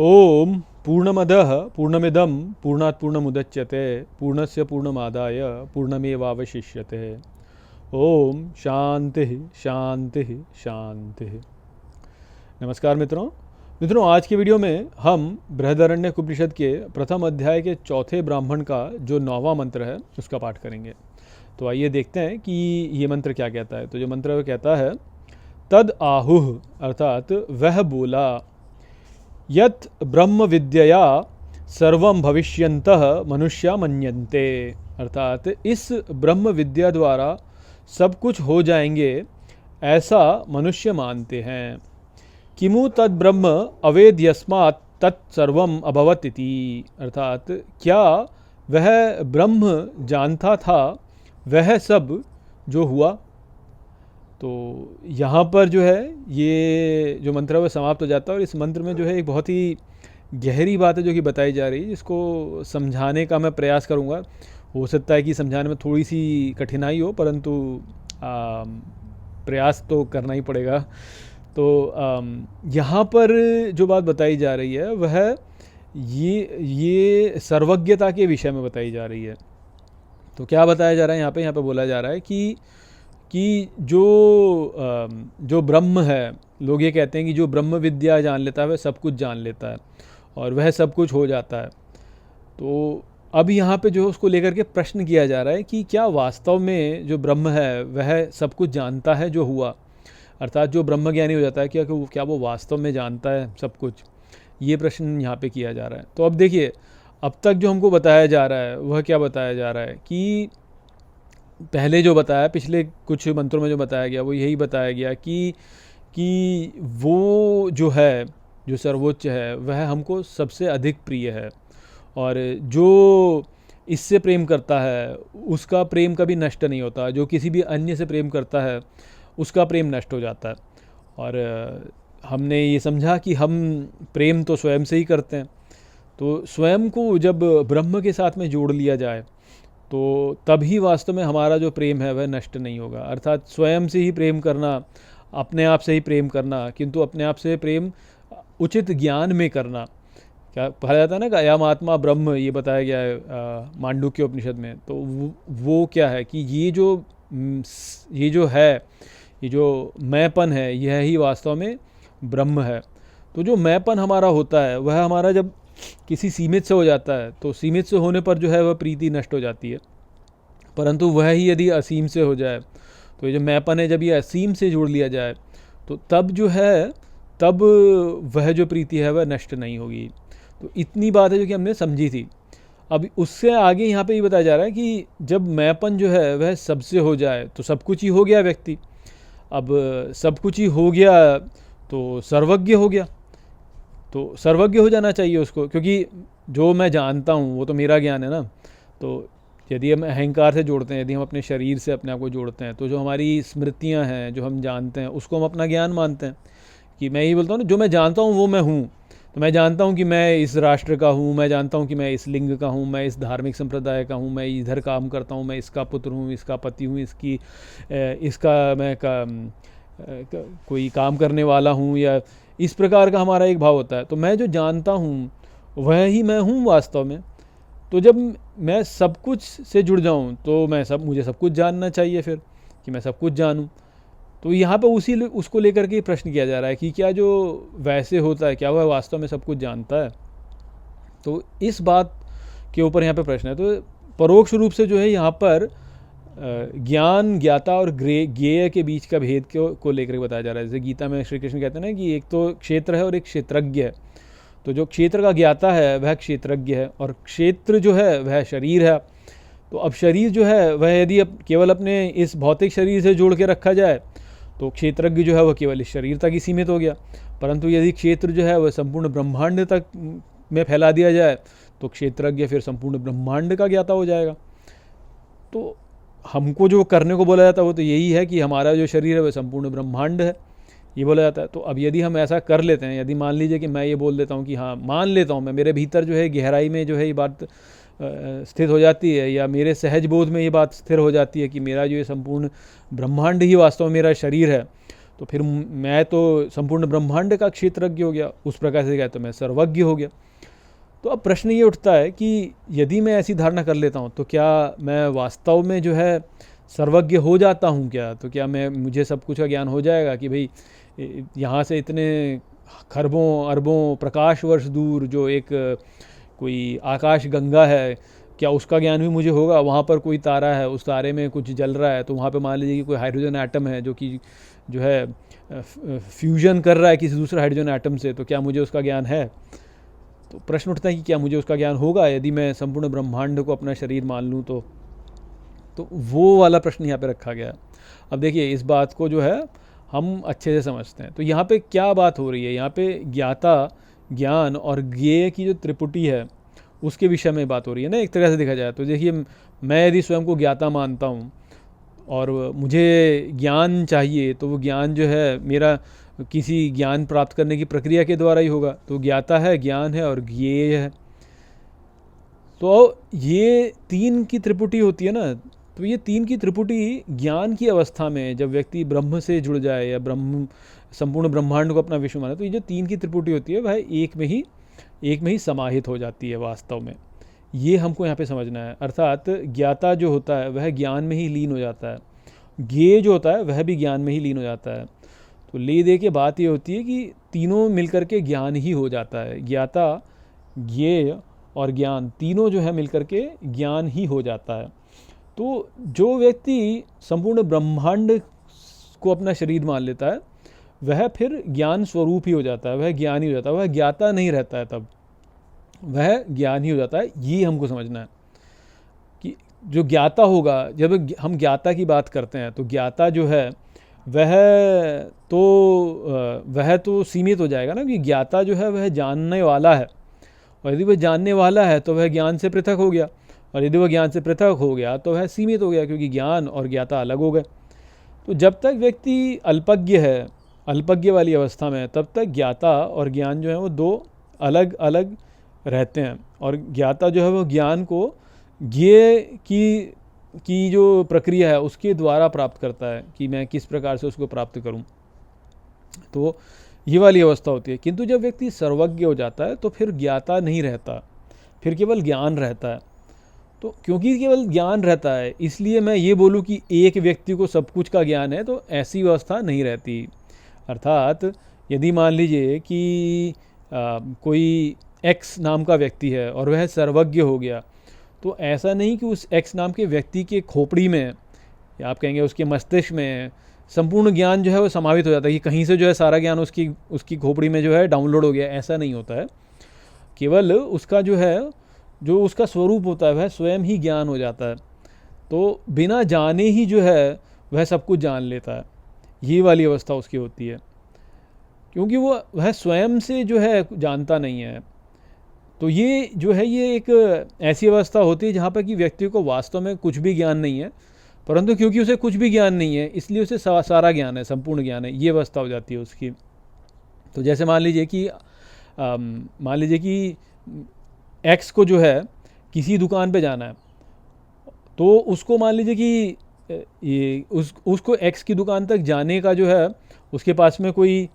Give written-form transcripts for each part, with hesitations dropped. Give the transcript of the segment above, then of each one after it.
ओम पूर्णमदः पूर्णमिदं पूर्णात् पूर्णमुदच्यते पूर्णस्य पूर्णमादाय पूर्णमेवावशिष्यते। ओम शांति शांति शांति। नमस्कार मित्रों, आज के वीडियो में हम बृहदारण्यक उपनिषद के प्रथम अध्याय के चौथे ब्राह्मण का जो 9वां मंत्र है उसका पाठ करेंगे। तो आइए देखते हैं कि ये मंत्र क्या कहता है। तो जो मंत्र वो कहता है, तद आहुः अर्थात वह बोला, यत् ब्रह्म विद्यया सर्वं भविष्यन्तः मनुष्या मन्यन्ते, अर्थात इस ब्रह्म विद्या द्वारा सब कुछ हो जाएंगे ऐसा मनुष्य मानते हैं। किमु तद ब्रह्म अवेद्यस्मात् तत्सर्वम अभवत् इति, अर्थात क्या वह ब्रह्म जानता था वह सब जो हुआ। तो यहाँ पर जो है ये जो मंत्र है वह समाप्त हो जाता है और इस मंत्र में जो है एक बहुत ही गहरी बात है जो कि बताई जा रही है, जिसको समझाने का मैं प्रयास करूँगा। हो सकता है कि समझाने में थोड़ी सी कठिनाई हो, परंतु प्रयास तो करना ही पड़ेगा। तो यहाँ पर जो बात बताई जा रही है वह ये सर्वज्ञता के विषय में बताई जा रही है। तो क्या बताया जा रहा है यहाँ पे बोला जा रहा है कि जो ब्रह्म है, लोग ये कहते हैं कि जो ब्रह्म विद्या जान लेता है वह सब कुछ जान लेता है और वह सब कुछ हो जाता है। तो अब यहाँ पे जो है उसको लेकर के प्रश्न किया जा रहा है कि क्या वास्तव में जो ब्रह्म है वह सब कुछ जानता है जो हुआ, अर्थात जो ब्रह्म ज्ञानी हो जाता है क्या वो वास्तव में जानता है सब कुछ। ये प्रश्न यहाँ पे किया जा रहा है। तो अब देखिए, अब तक जो हमको बताया जा रहा है वह क्या बताया जा रहा है कि पहले जो बताया, पिछले कुछ मंत्रों में जो बताया गया वो यही बताया गया कि वो जो है, जो सर्वोच्च है, वह हमको सबसे अधिक प्रिय है और जो इससे प्रेम करता है उसका प्रेम कभी नष्ट नहीं होता। जो किसी भी अन्य से प्रेम करता है उसका प्रेम नष्ट हो जाता है। और हमने ये समझा कि हम प्रेम तो स्वयं से ही करते हैं। तो स्वयं को जब ब्रह्म के साथ में जोड़ लिया जाए तो तभी वास्तव में हमारा जो प्रेम है वह नष्ट नहीं होगा। अर्थात स्वयं से ही प्रेम करना, अपने आप से ही प्रेम करना, किंतु अपने आप से प्रेम उचित ज्ञान में करना। क्या कहा जाता है ना कि अयम आत्मा ब्रह्म, ये बताया गया है मांडुक्य उपनिषद में। तो वो क्या है कि ये जो है, ये जो मैंपन है, यह ही वास्तव में ब्रह्म है। तो जो मैंपन हमारा होता है वह हमारा जब किसी सीमित से हो जाता है तो सीमित से होने पर जो है वह प्रीति नष्ट हो जाती है। परंतु वह ही यदि असीम से हो जाए, तो ये जो मैंपन है जब ये असीम से जोड़ लिया जाए तो तब जो है, तब वह जो प्रीति है वह नष्ट नहीं होगी। तो इतनी बात है जो कि हमने समझी थी। अब उससे आगे यहाँ पे ये बताया जा रहा है कि जब मैंपन जो है वह सबसे हो जाए तो सब कुछ ही हो गया व्यक्ति। अब सब कुछ ही हो गया तो सर्वज्ञ हो गया। तो सर्वज्ञ हो जाना चाहिए उसको, क्योंकि जो मैं जानता हूँ वो तो मेरा ज्ञान है ना। तो यदि हम अहंकार से जोड़ते हैं, यदि हम अपने शरीर से अपने आप को जोड़ते हैं, तो जो हमारी स्मृतियाँ हैं, जो हम जानते हैं, उसको हम अपना ज्ञान मानते हैं। कि मैं ये बोलता हूँ ना, जो मैं जानता हूँ वो मैं हूँ। तो मैं जानता हूँ कि मैं इस राष्ट्र का हूँ, मैं जानता हूँ कि मैं इस लिंग का हूँ, मैं इस धार्मिक संप्रदाय का हूँ, मैं इधर काम करता हूँ, मैं इसका पुत्र हूँ, इसका पति हूँ, इसका मैं कोई काम करने वाला हूँ, या इस प्रकार का हमारा एक भाव होता है। तो मैं जो जानता हूँ वह ही मैं हूँ वास्तव में। तो जब मैं सब कुछ से जुड़ जाऊँ तो मुझे सब कुछ जानना चाहिए फिर, कि मैं सब कुछ जानूँ। तो यहाँ पे उसको लेकर के प्रश्न किया जा रहा है कि क्या जो वैसे होता है क्या वह वास्तव में सब कुछ जानता है। तो इस बात के ऊपर यहाँ पे प्रश्न है। तो परोक्ष रूप से जो है यहाँ पर ज्ञान, ज्ञाता और ज्ञेय के बीच का भेद को लेकर बताया जा रहा है। जैसे गीता में श्री कृष्ण कहते हैं ना कि एक तो क्षेत्र है और एक क्षेत्रज्ञ है। तो जो क्षेत्र का ज्ञाता है वह क्षेत्रज्ञ है और क्षेत्र जो है वह शरीर है। तो अब शरीर जो है वह यदि केवल अपने इस भौतिक शरीर से जोड़ के रखा जाए तो क्षेत्रज्ञ जो है वह केवल इस शरीर तक ही सीमित हो गया। परंतु यदि क्षेत्र जो है वह संपूर्ण ब्रह्मांड तक में फैला दिया जाए तो क्षेत्रज्ञ फिर संपूर्ण ब्रह्मांड का ज्ञाता हो जाएगा। तो हमको जो करने को बोला जाता है वो तो यही है कि हमारा जो शरीर है वह संपूर्ण ब्रह्मांड है, ये बोला जाता है। तो अब यदि हम ऐसा कर लेते हैं, यदि मान लीजिए कि मैं ये बोल देता हूँ कि हाँ, मान लेता हूँ मैं, मेरे भीतर जो है गहराई में जो है ये बात स्थित हो जाती है, या मेरे सहज बोध में ये बात स्थिर हो जाती है कि मेरा जो ये संपूर्ण ब्रह्मांड ही वास्तव में मेरा शरीर है, तो फिर मैं तो संपूर्ण ब्रह्मांड का क्षेत्रज्ञ हो गया, उस प्रकार से गया तो मैं सर्वज्ञ हो गया। तो अब प्रश्न ये उठता है कि यदि मैं ऐसी धारणा कर लेता हूँ तो क्या मैं वास्तव में जो है सर्वज्ञ हो जाता हूँ क्या? तो क्या मुझे सब कुछ का ज्ञान हो जाएगा कि भाई यहाँ से इतने खरबों अरबों प्रकाश वर्ष दूर जो एक कोई आकाश गंगा है, क्या उसका ज्ञान भी मुझे होगा? वहाँ पर कोई तारा है, उस तारे में कुछ जल रहा है, तो वहाँ पे मान लीजिए कि कोई हाइड्रोजन एटम है जो कि जो है फ्यूजन कर रहा है किसी दूसरे हाइड्रोजन एटम से, तो क्या मुझे उसका ज्ञान है? तो प्रश्न उठता है कि क्या मुझे उसका ज्ञान होगा यदि मैं संपूर्ण ब्रह्मांड को अपना शरीर मान लूँ तो वो वाला प्रश्न यहाँ पे रखा गया। अब देखिए इस बात को जो है हम अच्छे से समझते हैं। तो यहाँ पे क्या बात हो रही है, यहाँ पे ज्ञाता, ज्ञान और ज्ञेय की जो त्रिपुटी है उसके विषय में बात हो रही है ना, एक तरह से देखा जाए तो। देखिए मैं यदि स्वयं को ज्ञाता मानता हूँ और मुझे ज्ञान चाहिए, तो वो ज्ञान जो है मेरा किसी ज्ञान प्राप्त करने की प्रक्रिया के द्वारा ही होगा। तो ज्ञाता है, ज्ञान है और ज्ञेय है। तो ये तीन की त्रिपुटी होती है ना, तो ये तीन की त्रिपुटी ज्ञान की अवस्था में जब व्यक्ति ब्रह्म से जुड़ जाए या ब्रह्म संपूर्ण ब्रह्मांड को अपना विश्व माने, तो ये जो तीन की त्रिपुटी होती है वह एक में ही समाहित हो जाती है वास्तव में। ये हमको यहाँ पे समझना है। अर्थात ज्ञाता जो होता है वह ज्ञान में ही लीन हो जाता है, ज्ञेय जो होता है वह भी ज्ञान में ही लीन हो जाता है। तो ले दे के बात ये होती है कि तीनों मिलकर के ज्ञान ही हो जाता है। ज्ञाता, ज्ञेय और ज्ञान तीनों जो है मिलकर के ज्ञान ही हो जाता है। तो जो व्यक्ति संपूर्ण ब्रह्मांड को अपना शरीर मान लेता है वह फिर ज्ञान स्वरूप ही हो जाता है, वह ज्ञान ही हो जाता है, वह ज्ञाता नहीं रहता है, तब वह ज्ञान ही हो जाता है। ये हमको समझना है कि जो ज्ञाता होगा, जब हम ज्ञाता की बात करते हैं तो ज्ञाता जो है वह तो सीमित हो जाएगा ना, कि ज्ञाता जो है वह जानने वाला है, और यदि वह जानने वाला है तो वह ज्ञान से पृथक हो गया, और यदि वह ज्ञान से पृथक हो गया तो वह सीमित हो गया, क्योंकि ज्ञान और ज्ञाता अलग हो गए। तो जब तक व्यक्ति अल्पज्ञ है, अल्पज्ञ वाली अवस्था में, तब तक ज्ञाता और ज्ञान जो है वो दो अलग अलग रहते हैं। और ज्ञाता जो है वो ज्ञान को ज्ञेय की जो प्रक्रिया है उसके द्वारा प्राप्त करता है कि मैं किस प्रकार से उसको प्राप्त करूं। तो ये वाली अवस्था होती है। किंतु जब व्यक्ति सर्वज्ञ हो जाता है तो फिर ज्ञाता नहीं रहता, फिर केवल ज्ञान रहता है। तो क्योंकि केवल ज्ञान रहता है इसलिए मैं ये बोलूँ कि एक व्यक्ति को सब कुछ का ज्ञान है, तो ऐसी व्यवस्था नहीं रहती। अर्थात यदि मान लीजिए कि कोई एक्स नाम का व्यक्ति है और वह सर्वज्ञ हो गया, तो ऐसा नहीं कि उस एक्स नाम के व्यक्ति के खोपड़ी में, या आप कहेंगे उसके मस्तिष्क में संपूर्ण ज्ञान जो है वो समावित हो जाता है, कि कहीं से जो है सारा ज्ञान उसकी खोपड़ी में जो है डाउनलोड हो गया। ऐसा नहीं होता है। केवल उसका जो उसका स्वरूप होता है वह स्वयं ही ज्ञान हो जाता है। तो बिना जाने ही जो है वह सब कुछ जान लेता है। ये वाली अवस्था उसकी होती है, क्योंकि वह स्वयं से जो है जानता नहीं है। तो ये जो है ये एक ऐसी अवस्था होती है जहाँ पर कि व्यक्ति को वास्तव में कुछ भी ज्ञान नहीं है, परंतु क्योंकि उसे कुछ भी ज्ञान नहीं है इसलिए उसे सारा ज्ञान है, संपूर्ण ज्ञान है। ये अवस्था हो जाती है उसकी। तो जैसे मान लीजिए कि एक्स को जो है किसी दुकान पे जाना है, तो उसको मान लीजिए कि उसको एक्स की दुकान तक जाने का जो है उसके पास में कोई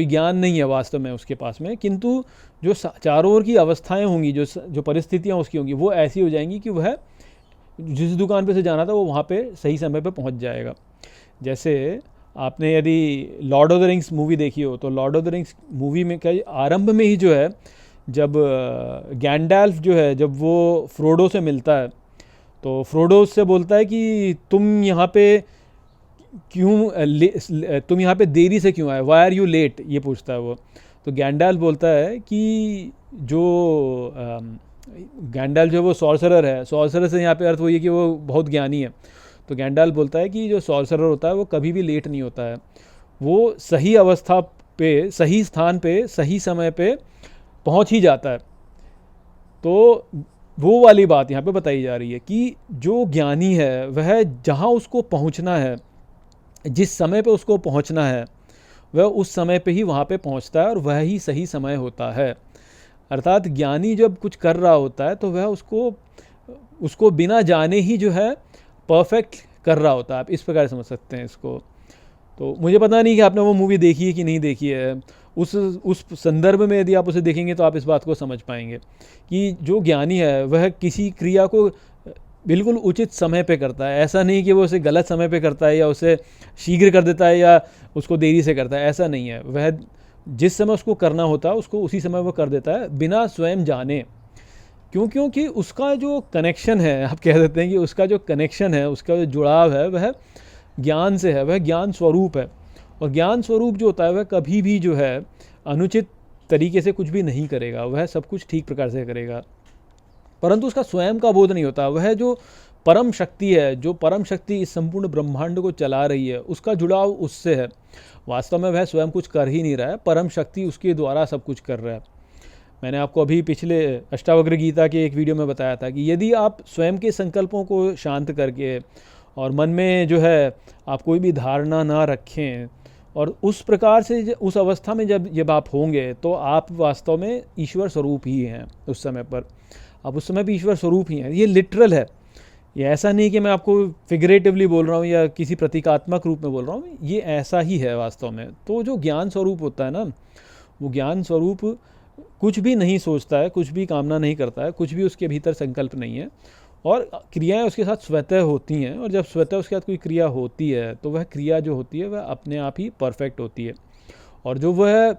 ज्ञान नहीं है वास्तव में उसके पास में। किंतु जो चारों ओर की अवस्थाएं होंगी, जो परिस्थितियां उसकी होंगी, वो ऐसी हो जाएंगी कि वह जिस दुकान पे से जाना था वो वहाँ पे सही समय पे पहुँच जाएगा। जैसे आपने यदि Lord of the rings movie देखी हो, तो Lord of the rings movie में क्या आरंभ में ही जो है जब गैंडाल्फ जो है जब वो फ्रोडो से मिलता है, तो फ्रोडो उससे बोलता है कि तुम यहाँ पे देरी से क्यों आए, वाई आर यू लेट, ये पूछता है वो। तो गैंडाल्फ बोलता है कि गैंडाल्फ जो वो सॉर्सरर है, सॉर्सरर से यहाँ पे अर्थ वही है कि वो बहुत ज्ञानी है। तो गैंडाल्फ बोलता है कि जो सॉर्सरर होता है वो कभी भी लेट नहीं होता है, वो सही अवस्था पे, सही स्थान पे, सही समय पे पहुँच ही जाता है। तो वो वाली बात यहाँ पे बताई जा रही है कि जो ज्ञानी है वह जहाँ उसको पहुँचना है, जिस समय पे उसको पहुँचना है, वह उस समय पे ही वहाँ पे पहुँचता है, और वह ही सही समय होता है। अर्थात ज्ञानी जब कुछ कर रहा होता है तो वह उसको बिना जाने ही जो है परफेक्ट कर रहा होता है। आप इस प्रकार समझ सकते हैं इसको। तो मुझे पता नहीं कि आपने वो मूवी देखी है कि नहीं देखी है। उस संदर्भ में यदि आप उसे देखेंगे तो आप इस बात को समझ पाएंगे कि जो ज्ञानी है वह किसी क्रिया को बिल्कुल उचित समय पे करता है। ऐसा नहीं कि वो उसे गलत समय पे करता है या उसे शीघ्र कर देता है या उसको देरी से करता है, ऐसा नहीं है। वह जिस समय उसको करना होता है उसको उसी समय वो कर देता है बिना स्वयं जाने। क्योंकि उसका जो कनेक्शन है, आप कह देते हैं कि उसका जो कनेक्शन है, उसका जो जुड़ाव है वह ज्ञान से है, वह ज्ञान स्वरूप है। और ज्ञान स्वरूप जो होता है वह कभी भी जो है अनुचित तरीके से कुछ भी नहीं करेगा, वह सब कुछ ठीक प्रकार से करेगा। परंतु उसका स्वयं का बोध नहीं होता। वह जो परम शक्ति है, जो परम शक्ति इस संपूर्ण ब्रह्मांड को चला रही है, उसका जुड़ाव उससे है। वास्तव में वह स्वयं कुछ कर ही नहीं रहा है, परम शक्ति उसके द्वारा सब कुछ कर रहा है। मैंने आपको अभी पिछले अष्टावक्र गीता के एक वीडियो में बताया था कि यदि आप स्वयं के संकल्पों को शांत करके और मन में जो है आप कोई भी धारणा ना रखें और उस प्रकार से उस अवस्था में जब आप होंगे तो आप वास्तव में ईश्वर स्वरूप ही हैं। उस समय पर आप उस समय भी ईश्वर स्वरूप ही हैं। ये लिटरल है, ये ऐसा नहीं कि मैं आपको फिगरेटिवली बोल रहा हूँ या किसी प्रतीकात्मक रूप में बोल रहा हूँ, ये ऐसा ही है वास्तव में। तो जो ज्ञान स्वरूप होता है ना, वो ज्ञान स्वरूप कुछ भी नहीं सोचता है, कुछ भी कामना नहीं करता है, कुछ भी उसके भीतर संकल्प नहीं है और क्रियाएं उसके साथ स्वतः होती हैं। और जब स्वतः उसके साथ कोई क्रिया होती है तो वह क्रिया जो होती है वह अपने आप ही परफेक्ट होती है। और जो वह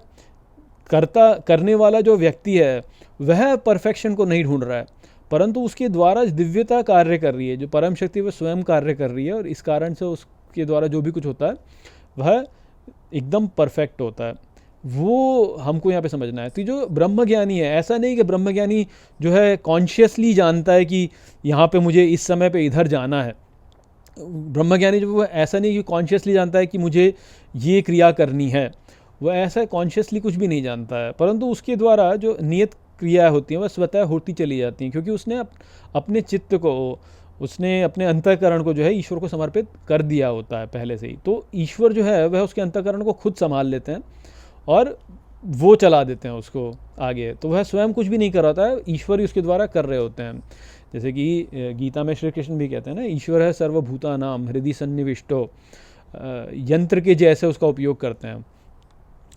करने वाला जो व्यक्ति है वह परफेक्शन को नहीं ढूंढ रहा है, परंतु उसके द्वारा दिव्यता कार्य कर रही है, जो परम शक्ति वह स्वयं कार्य कर रही है और इस कारण से उसके द्वारा जो भी कुछ होता है वह एकदम परफेक्ट होता है। वो हमको यहाँ पे समझना है। तो जो ब्रह्मज्ञानी है, ऐसा नहीं कि ब्रह्मज्ञानी जो है कॉन्शियसली जानता है कि यहाँ पे मुझे इस समय पे इधर जाना है। ब्रह्मज्ञानी जो वो ऐसा नहीं कि कॉन्शियसली जानता है कि मुझे ये क्रिया करनी है, वह ऐसा कॉन्शियसली कुछ भी नहीं जानता है, परंतु उसके द्वारा जो नियत क्रिया होती हैं वह स्वतः होती चली जाती हैं, क्योंकि उसने अपने चित्त को, उसने अपने अंतःकरण को जो है ईश्वर को समर्पित कर दिया होता है पहले से ही। तो ईश्वर जो है वह उसके अंतःकरण को खुद संभाल लेते हैं और वो चला देते हैं उसको आगे। तो वह स्वयं कुछ भी नहीं कर रहा है, ईश्वर ही उसके द्वारा कर रहे होते हैं। जैसे कि गीता में श्री कृष्ण भी कहते हैं ना, ईश्वर है सर्वभूतानां हृदय सन्निविष्टो, यंत्र के जैसे उसका उपयोग करते हैं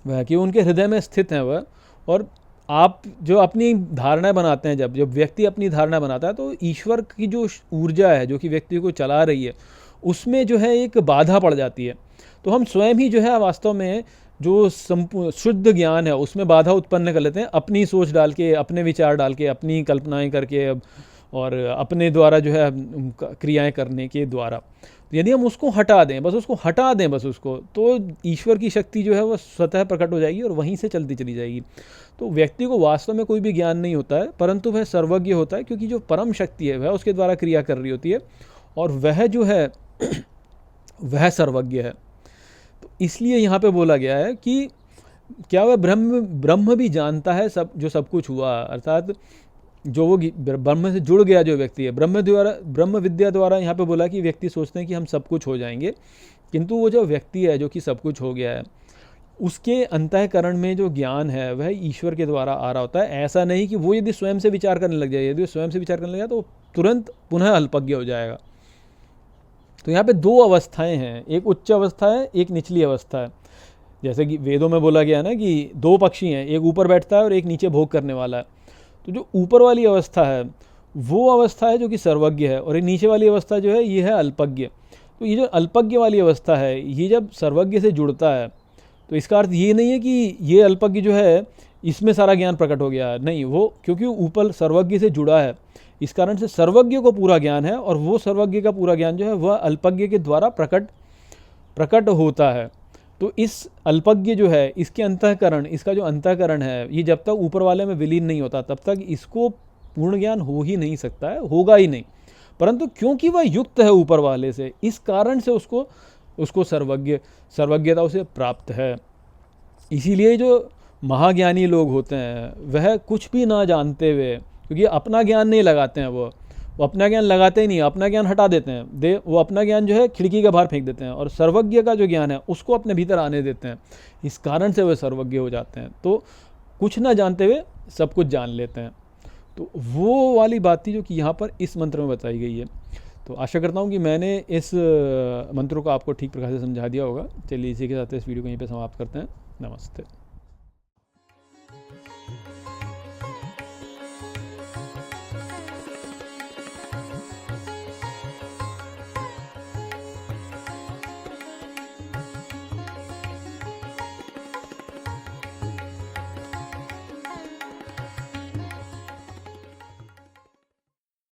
वह, कि उनके हृदय में स्थित हैं वह। और आप जो अपनी धारणाएं बनाते हैं, जब व्यक्ति अपनी धारणा बनाता है तो ईश्वर की जो ऊर्जा है जो कि व्यक्ति को चला रही है उसमें जो है एक बाधा पड़ जाती है। तो हम स्वयं ही जो है वास्तव में जो शुद्ध ज्ञान है उसमें बाधा उत्पन्न कर लेते हैं, अपनी सोच डाल के, अपने विचार डाल के, अपनी कल्पनाएं करके और अपने द्वारा जो है क्रियाएं करने के द्वारा। तो यदि हम उसको हटा दें, बस उसको हटा दें बस उसको, तो ईश्वर की शक्ति जो है वह स्वतः प्रकट हो जाएगी और वहीं से चलती चली जाएगी। तो व्यक्ति को वास्तव में कोई भी ज्ञान नहीं होता है, परंतु वह सर्वज्ञ होता है, क्योंकि जो परम शक्ति है वह उसके द्वारा क्रिया कर रही होती है और वह जो है वह सर्वज्ञ है। तो इसलिए यहाँ पे बोला गया है कि क्या वह ब्रह्म भी जानता है सब कुछ हुआ, अर्थात जो वो ब्रह्म से जुड़ गया जो व्यक्ति है, ब्रह्म विद्या द्वारा यहाँ पे बोला कि व्यक्ति सोचते हैं कि हम सब कुछ हो जाएंगे, किंतु वो जो व्यक्ति है जो कि सब कुछ हो गया है उसके अंतःकरण में जो ज्ञान है वह ईश्वर के द्वारा आ रहा होता है। ऐसा नहीं कि वो यदि स्वयं से विचार करने लग जाए, यदि वो स्वयं से विचार करने लग जाए तो तुरंत पुनः अल्पज्ञ हो जाएगा। तो यहाँ पे दो अवस्थाएं हैं, एक उच्च अवस्था है, एक निचली अवस्था है। जैसे कि वेदों में बोला गया ना कि दो पक्षी हैं, एक ऊपर बैठता है और एक नीचे भोग करने वाला है। तो जो ऊपर वाली अवस्था है वो अवस्था है जो कि सर्वज्ञ है, और ये नीचे वाली अवस्था जो है ये है अल्पज्ञ। तो ये जो अल्पज्ञ वाली अवस्था है ये जब सर्वज्ञ से जुड़ता है तो इसका अर्थ ये नहीं है कि ये अल्पज्ञ जो है इसमें सारा ज्ञान प्रकट हो गया, नहीं, वो क्योंकि ऊपर सर्वज्ञ से जुड़ा है इस कारण से सर्वज्ञ को पूरा ज्ञान है, और वो सर्वज्ञ का पूरा ज्ञान जो है वह अल्पज्ञ के द्वारा प्रकट होता है। तो इस अल्पज्ञ जो है इसके अंतःकरण, इसका जो अंतःकरण है ये जब तक ऊपर वाले में विलीन नहीं होता तब तक इसको पूर्ण ज्ञान हो ही नहीं सकता है, होगा ही नहीं। परंतु क्योंकि वह युक्त है ऊपर वाले से, इस कारण से उसको सर्वज्ञता उसे प्राप्त है। इसीलिए जो महाज्ञानी लोग होते हैं वह कुछ भी ना जानते हुए, क्योंकि अपना ज्ञान नहीं लगाते हैं, वो अपना ज्ञान लगाते ही नहीं, अपना ज्ञान हटा देते हैं, वो अपना ज्ञान जो है खिड़की के बाहर फेंक देते हैं और सर्वज्ञ का जो ज्ञान है उसको अपने भीतर आने देते हैं। इस कारण से वे सर्वज्ञ हो जाते हैं। तो कुछ ना जानते हुए सब कुछ जान लेते हैं। तो वो वाली बात थी जो कि यहाँ पर इस मंत्र में बताई गई है। तो आशा करता हूँ कि मैंने इस मंत्रों को आपको ठीक प्रकार से समझा दिया होगा। चलिए इसी के साथ इस वीडियो को यहीं पे समाप्त करते हैं। नमस्ते।